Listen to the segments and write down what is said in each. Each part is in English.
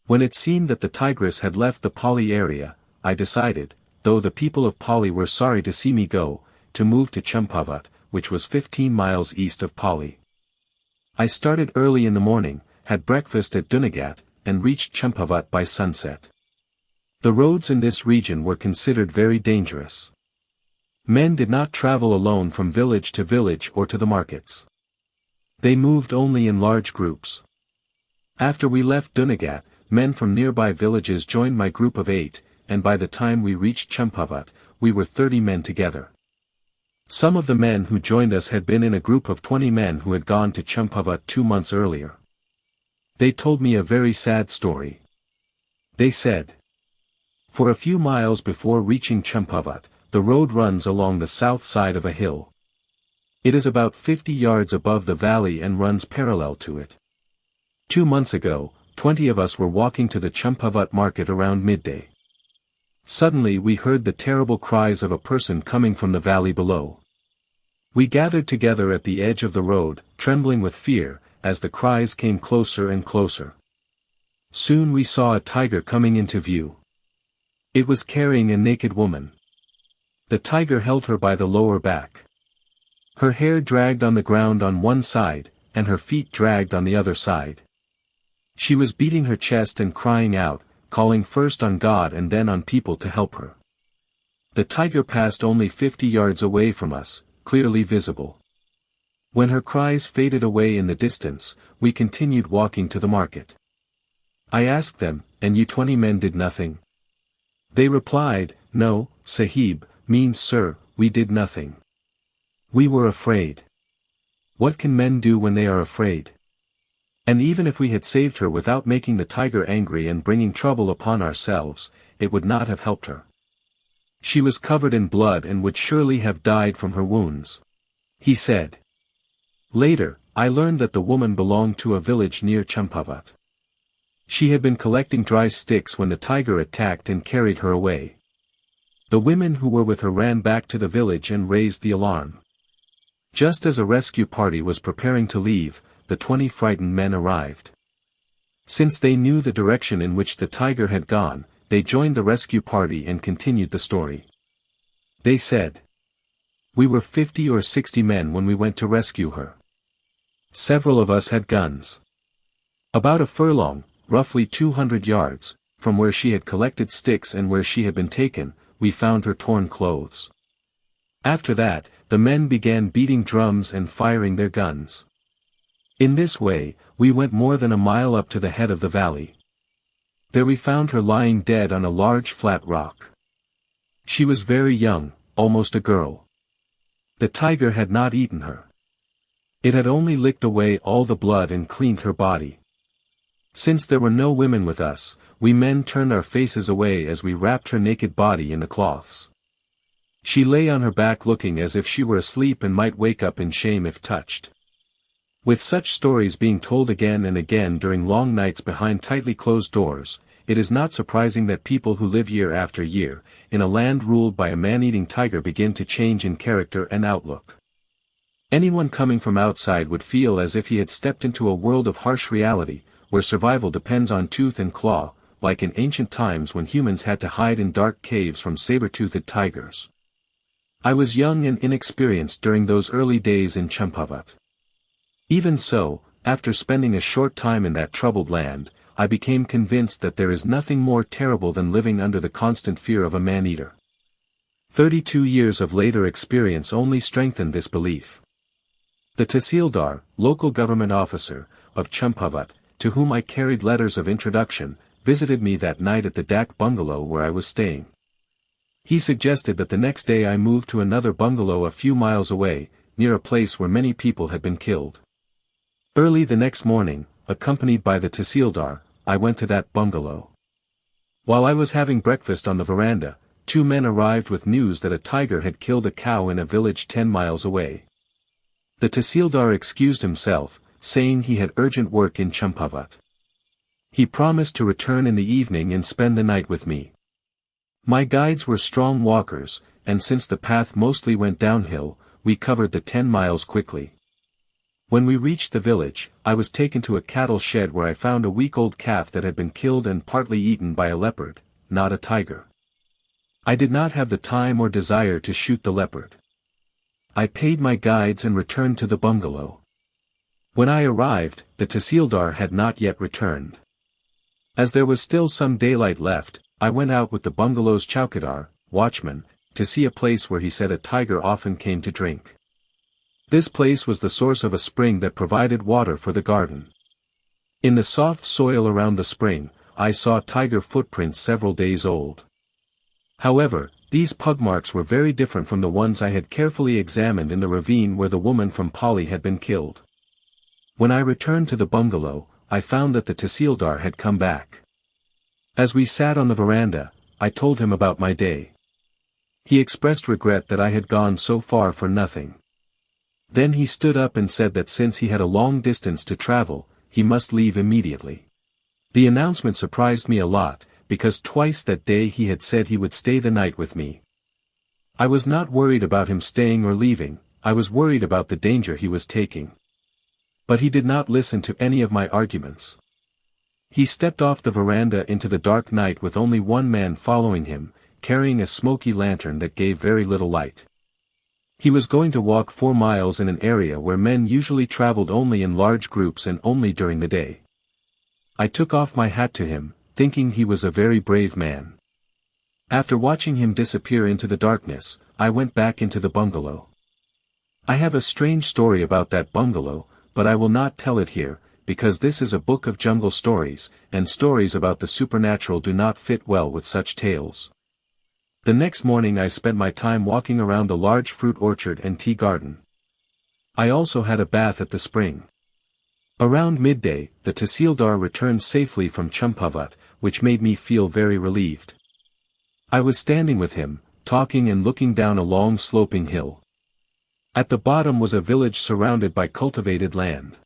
When it seemed that the Tigress had left the Pali area, I decided, though the people of Pali were sorry to see me go, to move to Champavat, which was 15 miles east of Pali. I started early in the morning, had breakfast at Dunagat, and reached Champavat by sunset. The roads in this region were considered very dangerous. Men did not travel alone from village to village or to the markets. They moved only in large groups. After we left Dunagat, men from nearby villages joined my group of 8, and by the time we reached Champavat, we were 30 men together. Some of the men who joined us had been in a group of 20 men who had gone to Champavat 2 months earlier. They told me a very sad story. They said, "For a few miles before reaching Champavat, the road runs along the south side of a hill. It is about 50 yards above the valley and runs parallel to it. 2 months ago, 20 of us were walking to the Champavat market around midday. Suddenly we heard the terrible cries of a person coming from the valley below. We gathered together at the edge of the road, trembling with fear, as the cries came closer and closer. Soon we saw a tiger coming into view. It was carrying a naked woman. The tiger held her by the lower back. Her hair dragged on the ground on one side, and her feet dragged on the other side. She was beating her chest and crying out, calling first on God and then on people to help her. The tiger passed only 50 yards away from us, clearly visible. When her cries faded away in the distance, we continued walking to the market. I asked them, "And you 20 men did nothing?" They replied, "No, Sahib, means sir, we did nothing. We were afraid." What can men do when they are afraid? And even if we had saved her without making the tiger angry and bringing trouble upon ourselves, it would not have helped her. She was covered in blood and would surely have died from her wounds. He said. Later, I learned that the woman belonged to a village near Champavat. She had been collecting dry sticks when the tiger attacked and carried her away. The women who were with her ran back to the village and raised the alarm. Just as a rescue party was preparing to leave, the 20 frightened men arrived. Since they knew the direction in which the tiger had gone, they joined the rescue party and continued the story. They said, "We were 50 or 60 men when we went to rescue her. Several of us had guns. About a furlong, roughly 200 yards, from where she had collected sticks and where she had been taken, we found her torn clothes. After that, the men began beating drums and firing their guns. In this way, we went more than a mile up to the head of the valley. There we found her lying dead on a large flat rock. She was very young, almost a girl. The tiger had not eaten her. It had only licked away all the blood and cleaned her body. Since there were no women with us, we men turned our faces away as we wrapped her naked body in the cloths. She lay on her back looking as if she were asleep and might wake up in shame if touched." With such stories being told again and again during long nights behind tightly closed doors, it is not surprising that people who live year after year, in a land ruled by a man-eating tiger begin to change in character and outlook. Anyone coming from outside would feel as if he had stepped into a world of harsh reality, where survival depends on tooth and claw, like in ancient times when humans had to hide in dark caves from saber-toothed tigers. I was young and inexperienced during those early days in Champavat. Even so, after spending a short time in that troubled land, I became convinced that there is nothing more terrible than living under the constant fear of a man-eater. 32 years of later experience only strengthened this belief. The Tahsildar, local government officer, of Champavat, to whom I carried letters of introduction, visited me that night at the dak bungalow where I was staying. He suggested that the next day I move to another bungalow a few miles away, near a place where many people had been killed. Early the next morning, accompanied by the Tahsildar, I went to that bungalow. While I was having breakfast on the veranda, 2 men arrived with news that a tiger had killed a cow in a village 10 miles away. The Tahsildar excused himself, saying he had urgent work in Champavat. He promised to return in the evening and spend the night with me. My guides were strong walkers, and since the path mostly went downhill, we covered the 10 miles quickly. When we reached the village, I was taken to a cattle shed where I found a week-old calf that had been killed and partly eaten by a leopard, not a tiger. I did not have the time or desire to shoot the leopard. I paid my guides and returned to the bungalow. When I arrived, the Tahsildar had not yet returned. As there was still some daylight left, I went out with the bungalow's chowkidar, watchman, to see a place where he said a tiger often came to drink. This place was the source of a spring that provided water for the garden. In the soft soil around the spring, I saw tiger footprints several days old. However, these pug marks were very different from the ones I had carefully examined in the ravine where the woman from Pali had been killed. When I returned to the bungalow, I found that the Tahsildar had come back. As we sat on the veranda, I told him about my day. He expressed regret that I had gone so far for nothing. Then he stood up and said that since he had a long distance to travel, he must leave immediately. The announcement surprised me a lot, because twice that day he had said he would stay the night with me. I was not worried about him staying or leaving, I was worried about the danger he was taking. But he did not listen to any of my arguments. He stepped off the veranda into the dark night with only one man following him, carrying a smoky lantern that gave very little light. He was going to walk 4 miles in an area where men usually traveled only in large groups and only during the day. I took off my hat to him, thinking he was a very brave man. After watching him disappear into the darkness, I went back into the bungalow. I have a strange story about that bungalow, but I will not tell it here, because this is a book of jungle stories, and stories about the supernatural do not fit well with such tales. The next morning I spent my time walking around the large fruit orchard and tea garden. I also had a bath at the spring. Around midday, the Tahsildar returned safely from Champavat, which made me feel very relieved. I was standing with him, talking and looking down a long sloping hill. At the bottom was a village surrounded by cultivated land.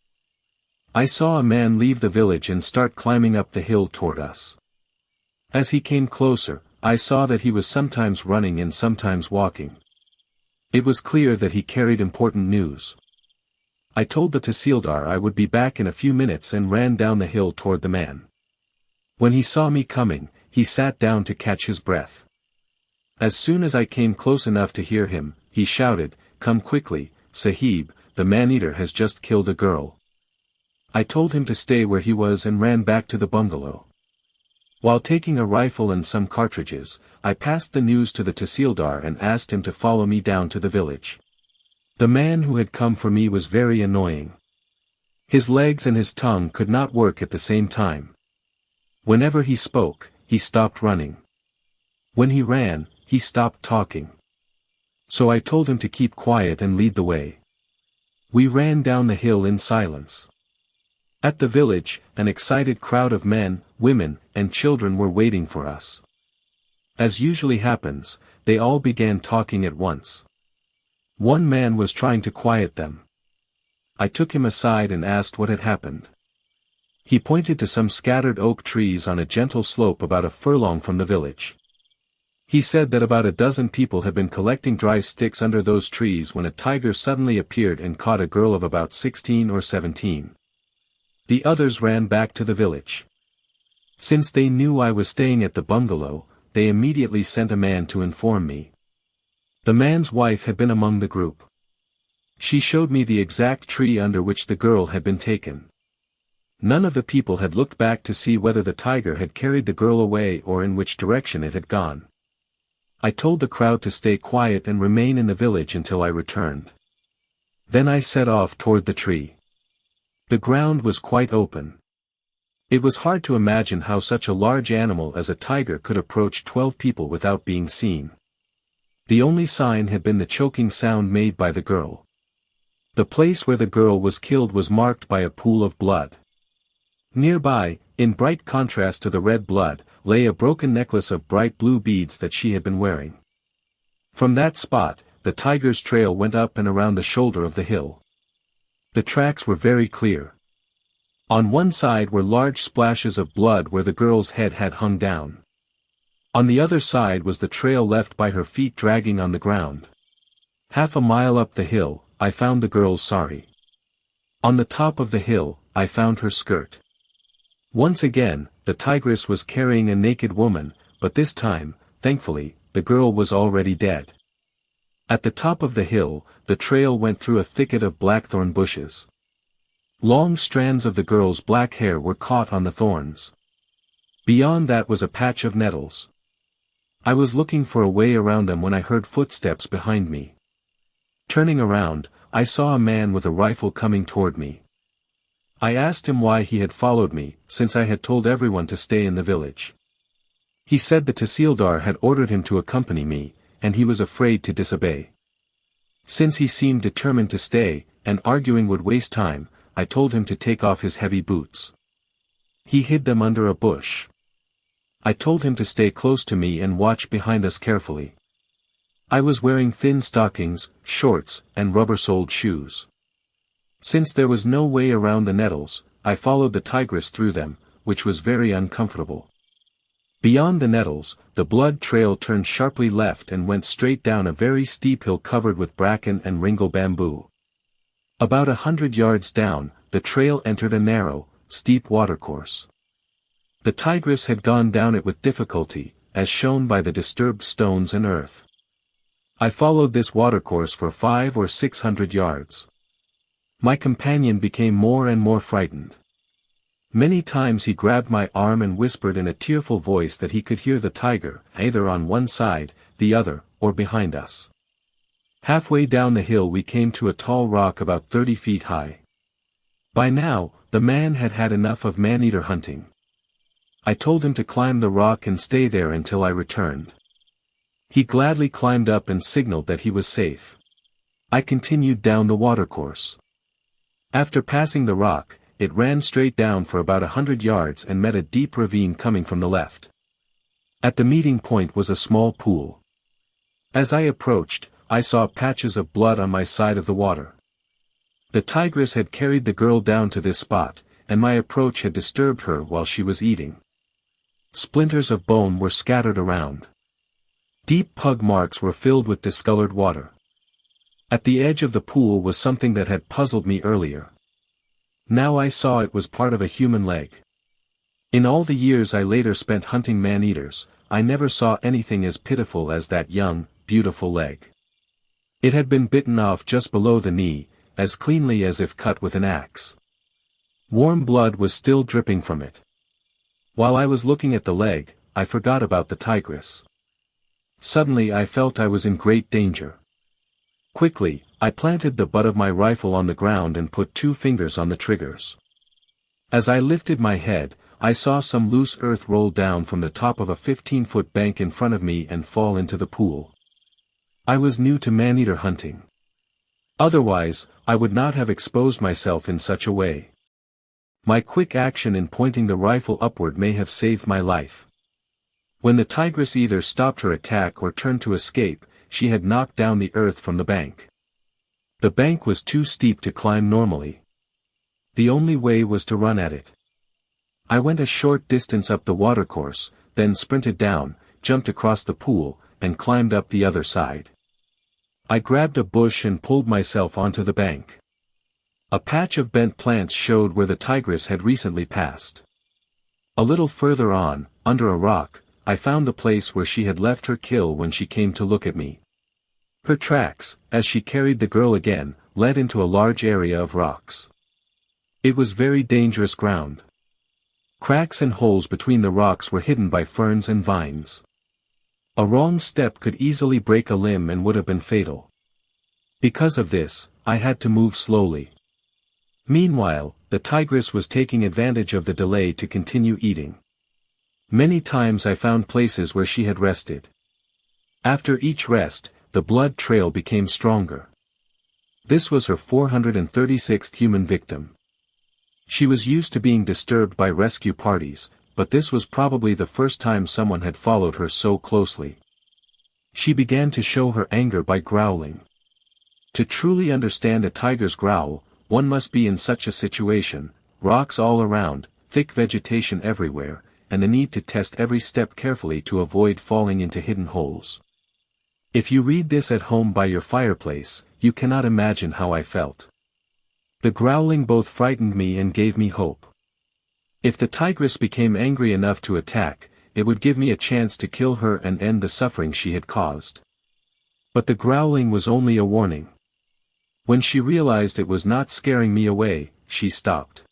I saw a man leave the village and start climbing up the hill toward us. As he came closer, I saw that he was sometimes running and sometimes walking. It was clear that he carried important news. I told the Tahsildar I would be back in a few minutes and ran down the hill toward the man. When he saw me coming, he sat down to catch his breath. As soon as I came close enough to hear him, he shouted, "Come quickly, Sahib, the man-eater has just killed a girl." I told him to stay where he was and ran back to the bungalow. While taking a rifle and some cartridges, I passed the news to the Tahsildar and asked him to follow me down to the village. The man who had come for me was very annoying. His legs and his tongue could not work at the same time. Whenever he spoke, he stopped running. When he ran, he stopped talking. So I told him to keep quiet and lead the way. We ran down the hill in silence. At the village, an excited crowd of men, women, and children were waiting for us. As usually happens, they all began talking at once. One man was trying to quiet them. I took him aside and asked what had happened. He pointed to some scattered oak trees on a gentle slope about a furlong from the village. He said that about a dozen people had been collecting dry sticks under those trees when a tiger suddenly appeared and caught a girl of about 16 or 17. The others ran back to the village. Since they knew I was staying at the bungalow, they immediately sent a man to inform me. The man's wife had been among the group. She showed me the exact tree under which the girl had been taken. None of the people had looked back to see whether the tiger had carried the girl away or in which direction it had gone. I told the crowd to stay quiet and remain in the village until I returned. Then I set off toward the tree. The ground was quite open. It was hard to imagine how such a large animal as a tiger could approach 12 people without being seen. The only sign had been the choking sound made by the girl. The place where the girl was killed was marked by a pool of blood. Nearby, in bright contrast to the red blood, lay a broken necklace of bright blue beads that she had been wearing. From that spot, the tiger's trail went up and around the shoulder of the hill. The tracks were very clear. On one side were large splashes of blood where the girl's head had hung down. On the other side was the trail left by her feet dragging on the ground. Half a mile up the hill, I found the girl's sari. On the top of the hill, I found her skirt. Once again, the tigress was carrying a naked woman, but this time, thankfully, the girl was already dead. At the top of the hill, the trail went through a thicket of blackthorn bushes. Long strands of the girl's black hair were caught on the thorns. Beyond that was a patch of nettles. I was looking for a way around them when I heard footsteps behind me. Turning around, I saw a man with a rifle coming toward me. I asked him why he had followed me, since I had told everyone to stay in the village. He said the Tahsildar had ordered him to accompany me, and he was afraid to disobey. Since he seemed determined to stay, and arguing would waste time, I told him to take off his heavy boots. He hid them under a bush. I told him to stay close to me and watch behind us carefully. I was wearing thin stockings, shorts, and rubber-soled shoes. Since there was no way around the nettles, I followed the tigress through them, which was very uncomfortable. Beyond the nettles, the blood trail turned sharply left and went straight down a very steep hill covered with bracken and ringle bamboo. About 100 yards down, the trail entered a narrow, steep watercourse. The tigress had gone down it with difficulty, as shown by the disturbed stones and earth. I followed this watercourse for 500 or 600 yards. My companion became more and more frightened. Many times he grabbed my arm and whispered in a tearful voice that he could hear the tiger, either on one side, the other, or behind us. Halfway down the hill we came to a tall rock about 30 feet high. By now, the man had had enough of man-eater hunting. I told him to climb the rock and stay there until I returned. He gladly climbed up and signaled that he was safe. I continued down the watercourse. After passing the rock, it ran straight down for about 100 yards and met a deep ravine coming from the left. At the meeting point was a small pool. As I approached, I saw patches of blood on my side of the water. The tigress had carried the girl down to this spot, and my approach had disturbed her while she was eating. Splinters of bone were scattered around. Deep pug marks were filled with discolored water. At the edge of the pool was something that had puzzled me earlier. Now I saw it was part of a human leg. In all the years I later spent hunting man-eaters, I never saw anything as pitiful as that young, beautiful leg. It had been bitten off just below the knee, as cleanly as if cut with an axe. Warm blood was still dripping from it. While I was looking at the leg, I forgot about the tigress. Suddenly I felt I was in great danger. Quickly, I planted the butt of my rifle on the ground and put 2 fingers on the triggers. As I lifted my head, I saw some loose earth roll down from the top of a 15-foot bank in front of me and fall into the pool. I was new to man-eater hunting. Otherwise, I would not have exposed myself in such a way. My quick action in pointing the rifle upward may have saved my life. When the tigress either stopped her attack or turned to escape, she had knocked down the earth from the bank. The bank was too steep to climb normally. The only way was to run at it. I went a short distance up the watercourse, then sprinted down, jumped across the pool, and climbed up the other side. I grabbed a bush and pulled myself onto the bank. A patch of bent plants showed where the tigress had recently passed. A little further on, under a rock, I found the place where she had left her kill when she came to look at me. Her tracks, as she carried the girl again, led into a large area of rocks. It was very dangerous ground. Cracks and holes between the rocks were hidden by ferns and vines. A wrong step could easily break a limb and would have been fatal. Because of this, I had to move slowly. Meanwhile, the tigress was taking advantage of the delay to continue eating. Many times I found places where she had rested. After each rest, the blood trail became stronger. This was her 436th human victim. She was used to being disturbed by rescue parties, but this was probably the first time someone had followed her so closely. She began to show her anger by growling. To truly understand a tiger's growl, one must be in such a situation, rocks all around, thick vegetation everywhere, and the need to test every step carefully to avoid falling into hidden holes. If you read this at home by your fireplace, you cannot imagine how I felt. The growling both frightened me and gave me hope. If the tigress became angry enough to attack, it would give me a chance to kill her and end the suffering she had caused. But the growling was only a warning. When she realized it was not scaring me away, she stopped.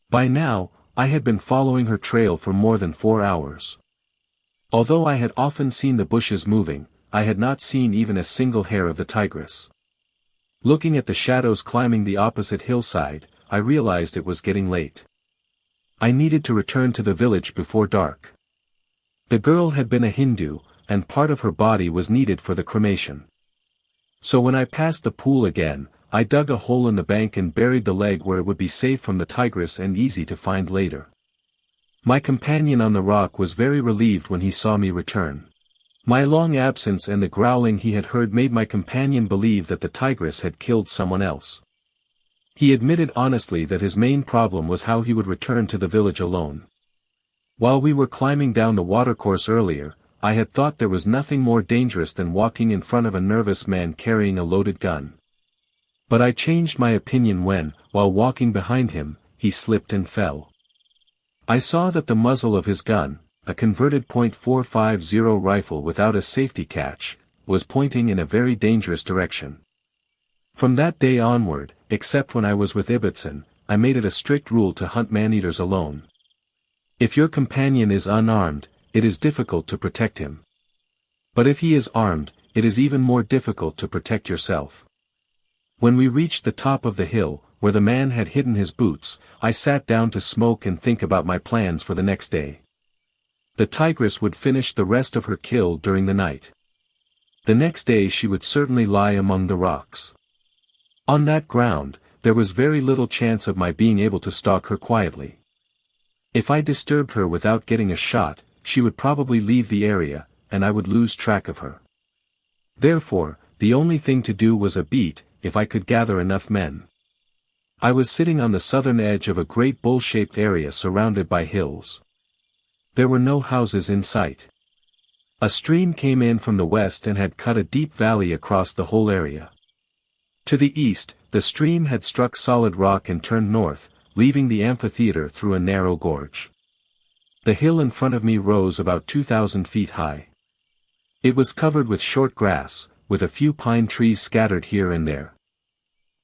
By now, I had been following her trail for more than 4 hours. Although I had often seen the bushes moving, I had not seen even a single hair of the tigress. Looking at the shadows climbing the opposite hillside, I realized it was getting late. I needed to return to the village before dark. The girl had been a Hindu, and part of her body was needed for the cremation. So when I passed the pool again, I dug a hole in the bank and buried the leg where it would be safe from the tigress and easy to find later. My companion on the rock was very relieved when he saw me return. My long absence and the growling he had heard made my companion believe that the tigress had killed someone else. He admitted honestly that his main problem was how he would return to the village alone. While we were climbing down the watercourse earlier, I had thought there was nothing more dangerous than walking in front of a nervous man carrying a loaded gun. But I changed my opinion when, while walking behind him, he slipped and fell. I saw that the muzzle of his gun, a converted .450 rifle without a safety catch, was pointing in a very dangerous direction. From that day onward, except when I was with Ibbotson, I made it a strict rule to hunt man-eaters alone. If your companion is unarmed, it is difficult to protect him. But if he is armed, it is even more difficult to protect yourself. When we reached the top of the hill, where the man had hidden his boots, I sat down to smoke and think about my plans for the next day. The tigress would finish the rest of her kill during the night. The next day she would certainly lie among the rocks. On that ground, there was very little chance of my being able to stalk her quietly. If I disturbed her without getting a shot, she would probably leave the area, and I would lose track of her. Therefore, the only thing to do was a beat, if I could gather enough men. I was sitting on the southern edge of a great bowl-shaped area surrounded by hills. There were no houses in sight. A stream came in from the west and had cut a deep valley across the whole area. To the east, the stream had struck solid rock and turned north, leaving the amphitheater through a narrow gorge. The hill in front of me rose about 2,000 feet high. It was covered with short grass, with a few pine trees scattered here and there.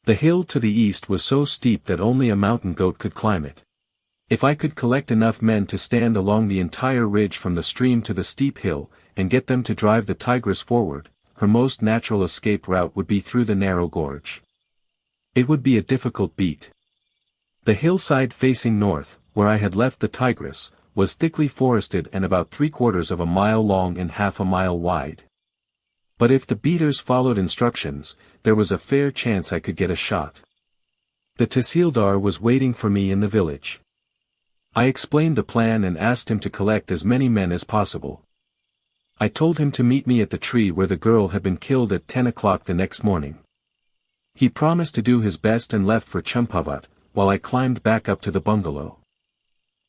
The hill to the east was so steep that only a mountain goat could climb it. If I could collect enough men to stand along the entire ridge from the stream to the steep hill, and get them to drive the tigress forward, her most natural escape route would be through the narrow gorge. It would be a difficult beat. The hillside facing north, where I had left the tigress, was thickly forested and about 3/4 of a mile long and half a mile wide. But if the beaters followed instructions, there was a fair chance I could get a shot. The Tahsildar was waiting for me in the village. I explained the plan and asked him to collect as many men as possible. I told him to meet me at the tree where the girl had been killed at 10 o'clock the next morning. He promised to do his best and left for Champavat, while I climbed back up to the bungalow.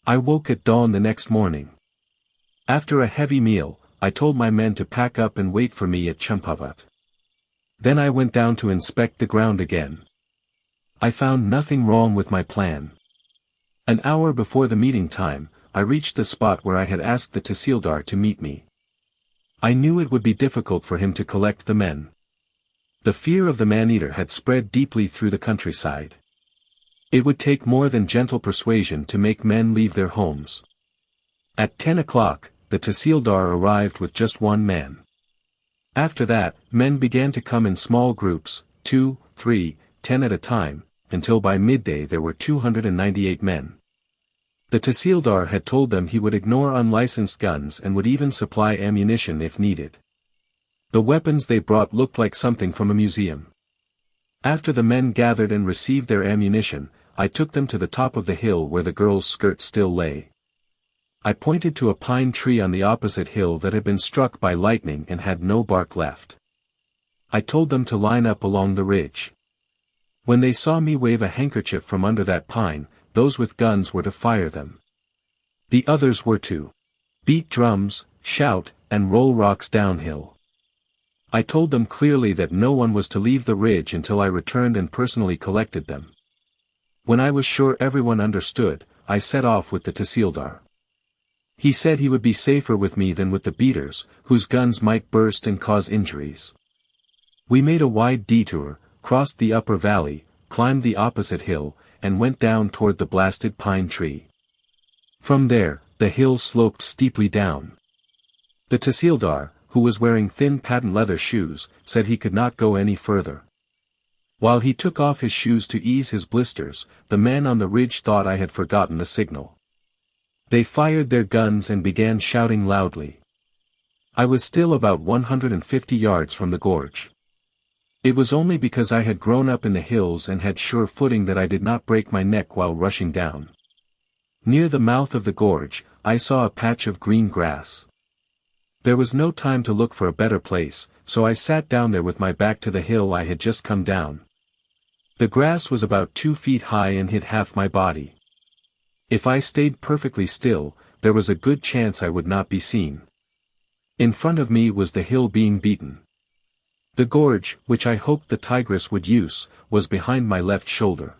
I woke at dawn the next morning. After a heavy meal, I told my men to pack up and wait for me at Champavat. Then I went down to inspect the ground again. I found nothing wrong with my plan. An hour before the meeting time, I reached the spot where I had asked the Tahsildar to meet me. I knew it would be difficult for him to collect the men. The fear of the man-eater had spread deeply through the countryside. It would take more than gentle persuasion to make men leave their homes. At 10 o'clock, the Tahsildar arrived with just one man. After that, men began to come in small groups, 2, 3, 10 at a time, until by midday there were 298 men. The Tahsildar had told them he would ignore unlicensed guns and would even supply ammunition if needed. The weapons they brought looked like something from a museum. After the men gathered and received their ammunition, I took them to the top of the hill where the girl's skirt still lay. I pointed to a pine tree on the opposite hill that had been struck by lightning and had no bark left. I told them to line up along the ridge. When they saw me wave a handkerchief from under that pine, those with guns were to fire them. The others were to beat drums, shout, and roll rocks downhill. I told them clearly that no one was to leave the ridge until I returned and personally collected them. When I was sure everyone understood, I set off with the Tahsildar. He said he would be safer with me than with the beaters, whose guns might burst and cause injuries. We made a wide detour, crossed the upper valley, climbed the opposite hill, and went down toward the blasted pine tree. From there, the hill sloped steeply down. The Tahsildar, who was wearing thin patent leather shoes, said he could not go any further. While he took off his shoes to ease his blisters, the men on the ridge thought I had forgotten the signal. They fired their guns and began shouting loudly. I was still about 150 yards from the gorge. It was only because I had grown up in the hills and had sure footing that I did not break my neck while rushing down. Near the mouth of the gorge, I saw a patch of green grass. There was no time to look for a better place, so I sat down there with my back to the hill I had just come down. The grass was about 2 feet high and hid half my body. If I stayed perfectly still, there was a good chance I would not be seen. In front of me was the hill being beaten. The gorge, which I hoped the Tigress would use, was behind my left shoulder.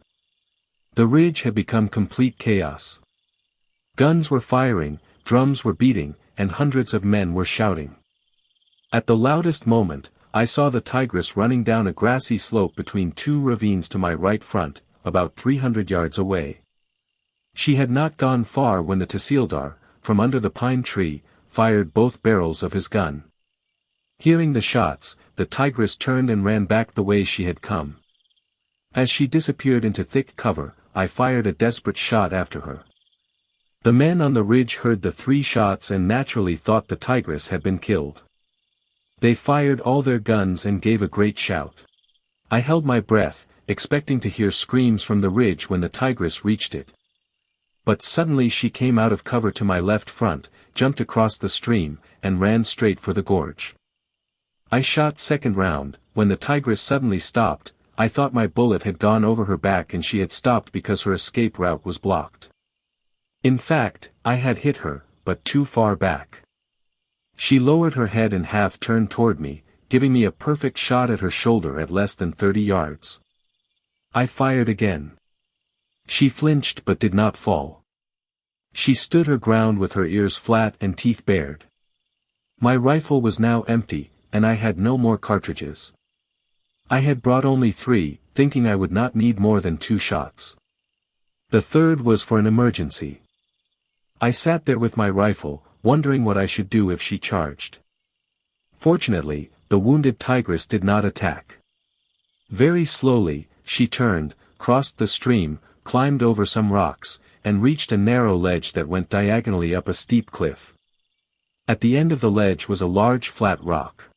The ridge had become complete chaos. Guns were firing, drums were beating, and hundreds of men were shouting. At the loudest moment, I saw the Tigress running down a grassy slope between 2 ravines to my right front, about 300 yards away. She had not gone far when the Tahsildar, from under the pine tree, fired both barrels of his gun. Hearing the shots, the Tigress turned and ran back the way she had come. As she disappeared into thick cover, I fired a desperate shot after her. The men on the ridge heard the 3 shots and naturally thought the Tigress had been killed. They fired all their guns and gave a great shout. I held my breath, expecting to hear screams from the ridge when the Tigress reached it. But suddenly she came out of cover to my left front, jumped across the stream, and ran straight for the gorge. I shot second round. When the Tigress suddenly stopped, I thought my bullet had gone over her back and she had stopped because her escape route was blocked. In fact, I had hit her, but too far back. She lowered her head and half turned toward me, giving me a perfect shot at her shoulder at less than 30 yards. I fired again. She flinched but did not fall. She stood her ground with her ears flat and teeth bared. My rifle was now empty, and I had no more cartridges. I had brought only 3, thinking I would not need more than 2 shots. The third was for an emergency. I sat there with my rifle, wondering what I should do if she charged. Fortunately, the wounded Tigress did not attack. Very slowly, she turned, crossed the stream, climbed over some rocks, and reached a narrow ledge that went diagonally up a steep cliff. At the end of the ledge was a large flat rock.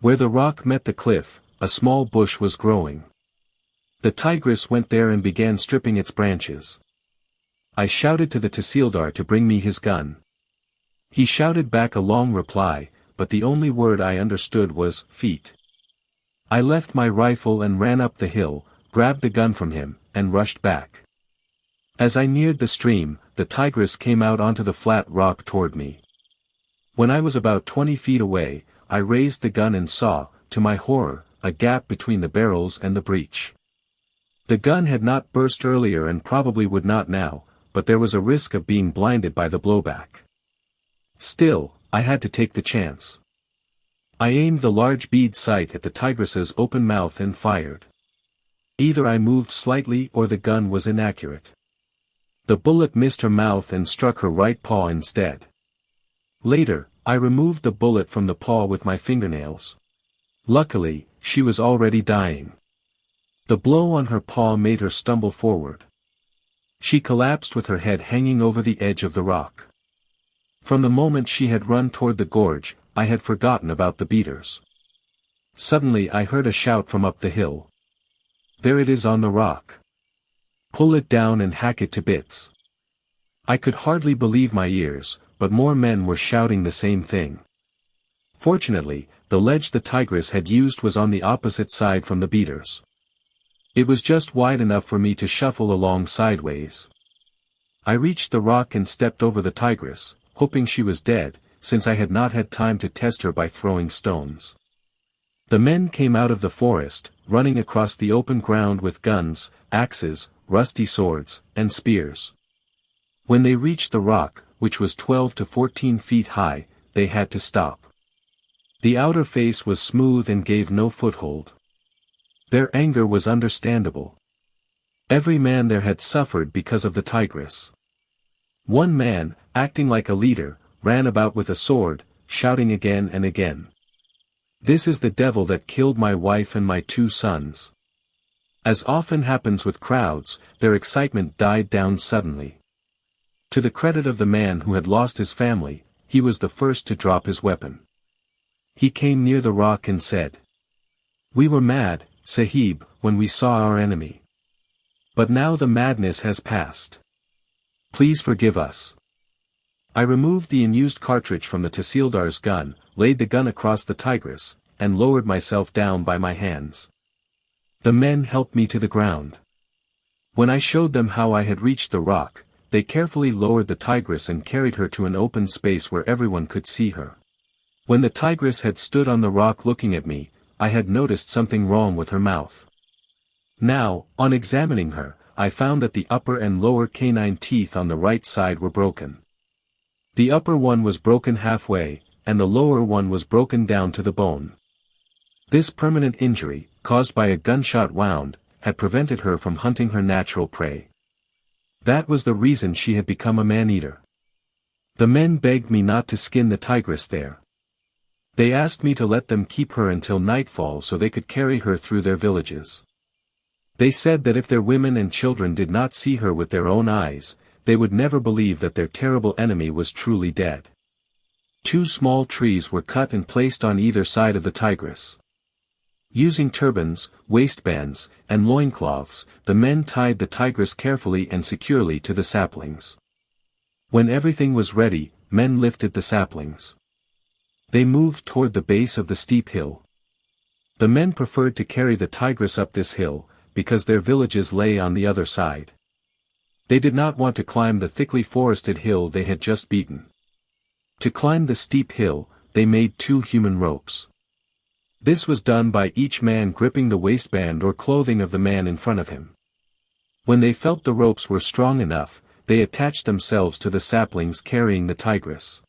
Where the rock met the cliff, a small bush was growing. The Tigress went there and began stripping its branches. I shouted to the Tahsildar to bring me his gun. He shouted back a long reply, but the only word I understood was, "feet." I left my rifle and ran up the hill, grabbed the gun from him, and rushed back. As I neared the stream, the Tigress came out onto the flat rock toward me. When I was about 20 feet away, I raised the gun and saw, to my horror, a gap between the barrels and the breech. The gun had not burst earlier and probably would not now, but there was a risk of being blinded by the blowback. Still, I had to take the chance. I aimed the large bead sight at the Tigress's open mouth and fired. Either I moved slightly or the gun was inaccurate. The bullet missed her mouth and struck her right paw instead. Later, I removed the bullet from the paw with my fingernails. Luckily, she was already dying. The blow on her paw made her stumble forward. She collapsed with her head hanging over the edge of the rock. From the moment she had run toward the gorge, I had forgotten about the beaters. Suddenly I heard a shout from up the hill. "There it is on the rock. Pull it down and hack it to bits." I could hardly believe my ears, but more men were shouting the same thing. Fortunately, the ledge the Tigress had used was on the opposite side from the beaters. It was just wide enough for me to shuffle along sideways. I reached the rock and stepped over the Tigress, hoping she was dead, since I had not had time to test her by throwing stones. The men came out of the forest, running across the open ground with guns, axes, rusty swords, and spears. When they reached the rock, which was 12 to 14 feet high, they had to stop. The outer face was smooth and gave no foothold. Their anger was understandable. Every man there had suffered because of the tigress. One man, acting like a leader, ran about with a sword, shouting again and again. "This is the devil that killed my wife and my 2 sons." As often happens with crowds, their excitement died down suddenly. To the credit of the man who had lost his family, he was the first to drop his weapon. He came near the rock and said, "We were mad, Sahib, when we saw our enemy. But now the madness has passed. Please forgive us." I removed the unused cartridge from the Tahsildar's gun, laid the gun across the tigress, and lowered myself down by my hands. The men helped me to the ground. When I showed them how I had reached the rock, they carefully lowered the tigress and carried her to an open space where everyone could see her. When the tigress had stood on the rock looking at me, I had noticed something wrong with her mouth. Now, on examining her, I found that the upper and lower canine teeth on the right side were broken. The upper one was broken halfway, and the lower one was broken down to the bone. This permanent injury, caused by a gunshot wound, had prevented her from hunting her natural prey. That was the reason she had become a man-eater. The men begged me not to skin the tigress there. They asked me to let them keep her until nightfall so they could carry her through their villages. They said that if their women and children did not see her with their own eyes, they would never believe that their terrible enemy was truly dead. 2 small trees were cut and placed on either side of the tigress. Using turbans, waistbands, and loincloths, the men tied the tigress carefully and securely to the saplings. When everything was ready, men lifted the saplings. They moved toward the base of the steep hill. The men preferred to carry the tigress up this hill, because their villages lay on the other side. They did not want to climb the thickly forested hill they had just beaten. To climb the steep hill, they made 2 human ropes. This was done by each man gripping the waistband or clothing of the man in front of him. When they felt the ropes were strong enough, they attached themselves to the saplings carrying the tigress.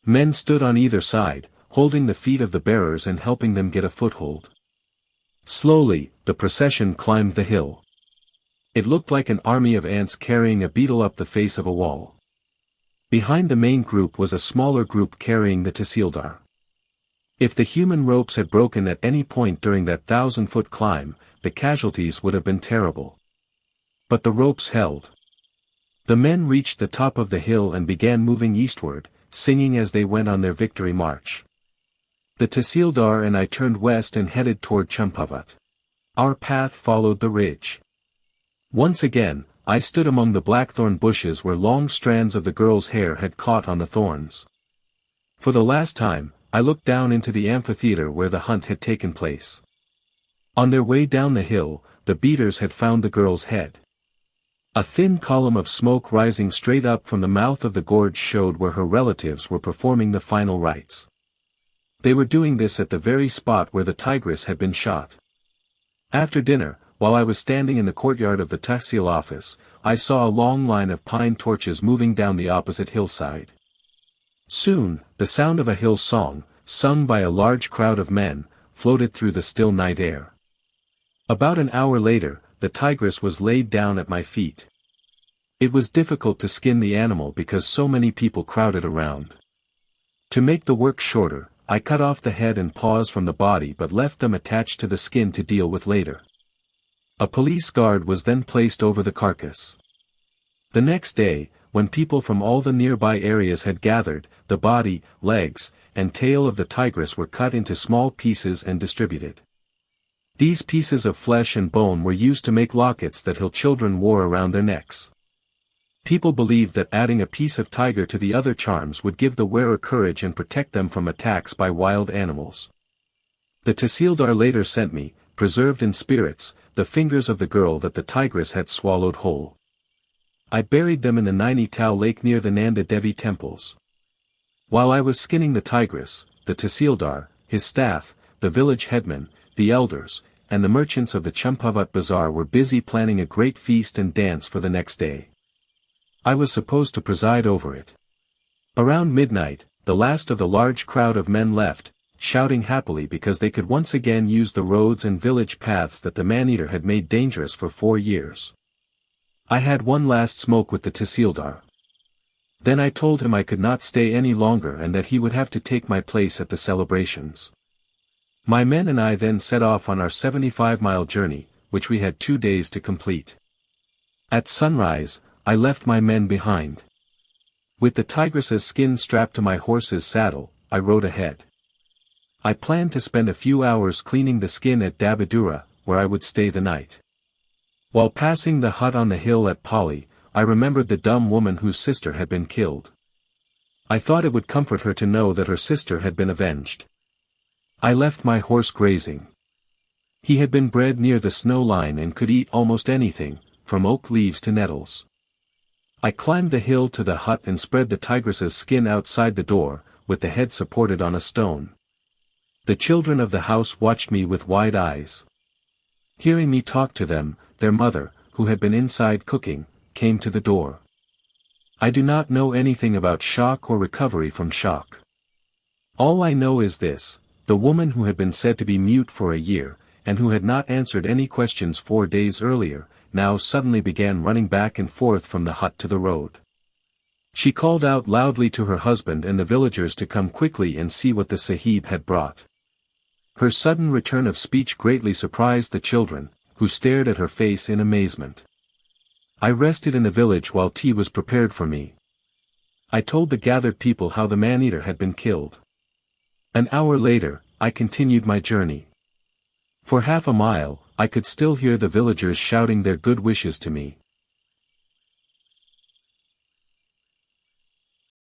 Men stood on either side, holding the feet of the bearers and helping them get a foothold. Slowly, the procession climbed the hill. It looked like an army of ants carrying a beetle up the face of a wall. Behind the main group was a smaller group carrying the Tahsildar. If the human ropes had broken at any point during that 1,000-foot climb, the casualties would have been terrible. But the ropes held. The men reached the top of the hill and began moving eastward, singing as they went on their victory march. The Tahsildar and I turned west and headed toward Champavat. Our path followed the ridge. Once again, I stood among the blackthorn bushes where long strands of the girl's hair had caught on the thorns. For the last time, I looked down into the amphitheater where the hunt had taken place. On their way down the hill, the beaters had found the girl's head. A thin column of smoke rising straight up from the mouth of the gorge showed where her relatives were performing the final rites. They were doing this at the very spot where the tigress had been shot. After dinner, while I was standing in the courtyard of the Tahsil office, I saw a long line of pine torches moving down the opposite hillside. Soon, the sound of a hill song, sung by a large crowd of men, floated through the still night air. About an hour later, the tigress was laid down at my feet. It was difficult to skin the animal because so many people crowded around. To make the work shorter, I cut off the head and paws from the body but left them attached to the skin to deal with later. A police guard was then placed over the carcass. The next day, when people from all the nearby areas had gathered, the body, legs, and tail of the tigress were cut into small pieces and distributed. These pieces of flesh and bone were used to make lockets that hill children wore around their necks. People believed that adding a piece of tiger to the other charms would give the wearer courage and protect them from attacks by wild animals. The Tahsildar later sent me, preserved in spirits, the fingers of the girl that the tigress had swallowed whole. I buried them in the Nainital lake near the Nanda Devi temples. While I was skinning the tigress, the Tahsildar, his staff, the village headman, the elders, and the merchants of the Champavat bazaar were busy planning a great feast and dance for the next day. I was supposed to preside over it. Around midnight, the last of the large crowd of men left, shouting happily because they could once again use the roads and village paths that the man-eater had made dangerous for 4 years. I had one last smoke with the Tahsildar. Then I told him I could not stay any longer and that he would have to take my place at the celebrations. My men and I then set off on our 75-mile journey, which we had 2 days to complete. At sunrise, I left my men behind. With the tigress's skin strapped to my horse's saddle, I rode ahead. I planned to spend a few hours cleaning the skin at Dabadura, where I would stay the night. While passing the hut on the hill at Pali, I remembered the dumb woman whose sister had been killed. I thought it would comfort her to know that her sister had been avenged. I left my horse grazing. He had been bred near the snow line and could eat almost anything, from oak leaves to nettles. I climbed the hill to the hut and spread the tigress's skin outside the door, with the head supported on a stone. The children of the house watched me with wide eyes. Hearing me talk to them, their mother, who had been inside cooking, came to the door. I do not know anything about shock or recovery from shock. All I know is this: the woman who had been said to be mute for a year, and who had not answered any questions 4 days earlier, now suddenly began running back and forth from the hut to the road. She called out loudly to her husband and the villagers to come quickly and see what the Sahib had brought. Her sudden return of speech greatly surprised the children, who stared at her face in amazement. I rested in the village while tea was prepared for me. I told the gathered people how the man-eater had been killed. An hour later, I continued my journey. For half a mile, I could still hear the villagers shouting their good wishes to me.